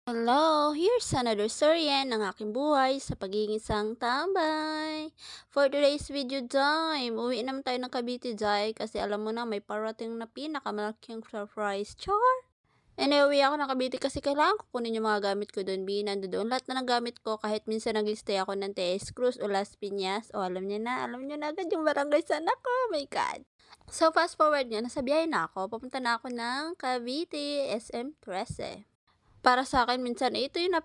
Hello, here's another story ng aking buhay sa pagiging isang tambay. For today's video time, uwi naman tayo ng Cavite Day kasi alam mo na may parating na pinakamalaking surprise. Char! And uwi ako ng Cavite kasi kailangan ko kunin yung mga gamit ko doon. Nandoon lahat na ng gamit ko kahit minsan nag-stay ako ng TS Cruz o Las Piñas. O alam niyo na agad yung barangay sana ko. Oh my God! So fast forward nga, nasa biyahe na ako. Papunta na ako ng Cavite, SM 13. Para sa akin minsan, ito yung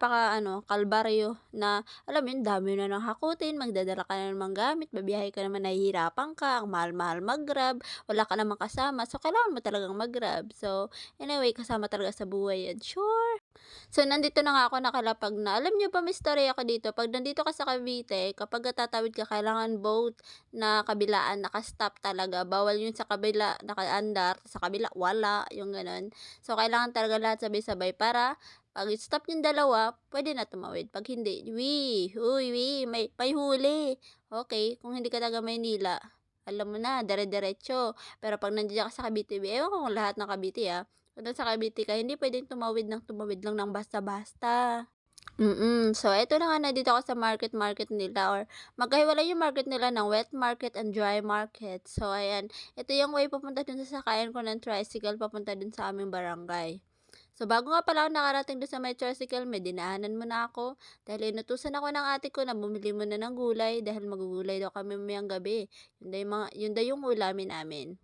kalbaryo na alam mo yun, dami na ng hakutin, magdadala ka na namang gamit, babiyahe ka naman, nahihirapan ka, ang mahal-mahal mag-Grab, wala ka namang kasama, so kailangan mo talagang mag-Grab. So, anyway, kasama talaga sa buhay yan, sure. So, nandito na nga ako nakalapag na. Alam niyo ba, may story ako dito. Pag nandito ka sa Cavite, kapag tatawid ka, kailangan boat na kabilaan, naka-stop talaga. Bawal yun sa kabila, naka-andar, sa kabila, wala, yung ganun. So, kailangan talaga lahat sabay-sabay para pag stop yung dalawa, pwede na tumawid. Pag hindi, may huli. Okay, kung hindi ka taga Maynila, alam mo na, dire-diretso. Pero pag nandiyan ka sa Cavite, ewan ko kung lahat ng Cavite kung nasa Cavite ka, hindi puwedeng tumawid lang ng basta-basta. So eto na nga, nandito ako sa market nila or magkahiwalay yung market nila ng wet market and dry market. So ayan, ito yung way papunta dun sa sakayan ko ng tricycle papunta dun sa aming barangay. So bago nga pala ako nakarating dun sa may tricycle, may dinaanan muna ako dahil inutusan ako ng ate ko na bumili muna ng gulay dahil magugulay daw kami mamayang gabi. Yun daw yung ulamin namin.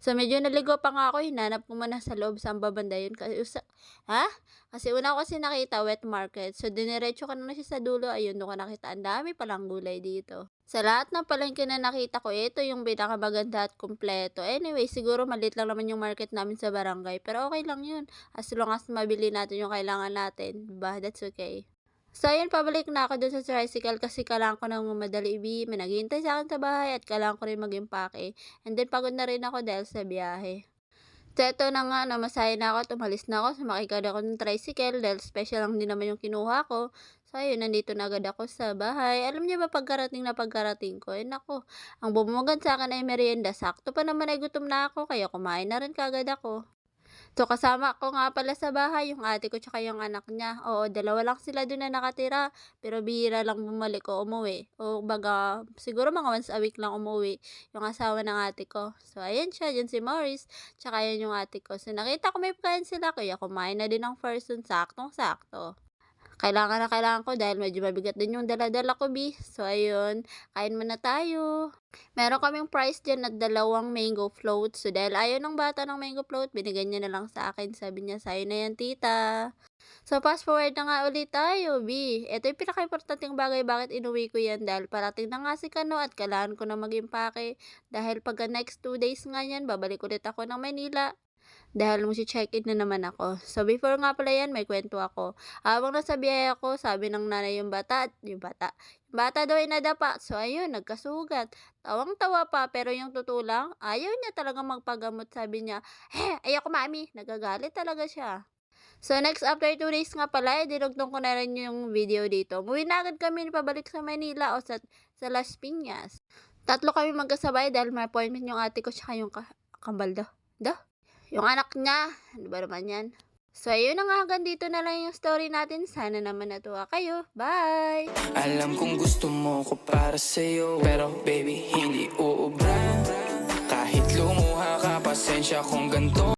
So, medyo naligo pa nga ako, hinanap ko muna sa loob saan ba banda yun ha? Kasi una ko kasi nakita wet market. So, diniretso ko na siya sa dulo, ayun do'n ko nakita ang dami palang gulay dito. Sa lahat ng palengke na nakita ko, ito yung pinakamaganda at kumpleto. Anyway, siguro maliit lang naman yung market namin sa barangay, pero okay lang yun. As long as mabili natin yung kailangan natin, 'di ba? That's okay. So ayun, pabalik na ako dun sa tricycle kasi kailangan ko ng madali may naghihintay sa'kin sa bahay at kailangan ko rin mag-impake. And then pagod na rin ako dahil sa biyahe. So eto na nga, namasahe na ako at umalis na ako. Sumakay agad ako ng tricycle dahil special lang din naman yung kinuha ko. So ayun, nandito na agad ako sa bahay. Alam niyo ba, pagkarating ko, naku, ang bumungad sa akin ay merienda. Sakto pa naman ay gutom na ako kaya kumain na rin kaagad ako. So, kasama ko nga pala sa bahay yung ate ko tsaka yung anak niya. Oo, dalawa lang sila dun na nakatira, pero bihira lang bumalik o umuwi. O baga, siguro mga once a week lang umuwi yung asawa ng ate ko. So, ayan siya, yun si Morris, tsaka yan yung ate ko. So, nakita ko may pagkain sila, kaya kumain na din ng first dun, saktong-sakto. Kailangan ko dahil medyo mabigat din yung dala-dala ko, So, ayun, kain muna tayo. Meron kaming price diyan at dalawang mango float. So, dahil ayaw ng bata ng mango float, binigyan niya na lang sa akin. Sabi niya, "Sa'yo na yan, tita." So, fast forward na nga ulit tayo, Ito yung pinakaimportanteng bagay bakit inuwi ko yan dahil parating na nga si Kano at kailangan ko na mag-impake. Dahil pagka next 2 days nga yan, babalik ulit ako ng Manila. Dahil magche-check-in na naman ako. So, before nga pala yan, may kwento ako. Habang nasa biyahe ako, sabi ng nanay yung bata daw ay nadapa. So, ayun, nagkasugat. Tawang-tawa pa, pero yung totoo lang, ayaw niya talaga magpagamot. Sabi niya, ayoko mami. Nagagalit talaga siya. So, next after 2 days nga pala, dinugtong ko na rin yung video dito. Umuwi na agad kami pabalik sa Manila o sa Las Piñas. Tatlo kami magkasabay dahil may appointment yung ate ko tsaka yung kambal daw. Yung anak niya, ano ba naman yan? So, ayun na nga, hanggang dito na lang yung story natin. Sana naman natuwa kayo. Bye! Alam kong gusto mo ko para sa'yo, pero baby, hindi uubra. Kahit lumuha ka, pasensya kung ganito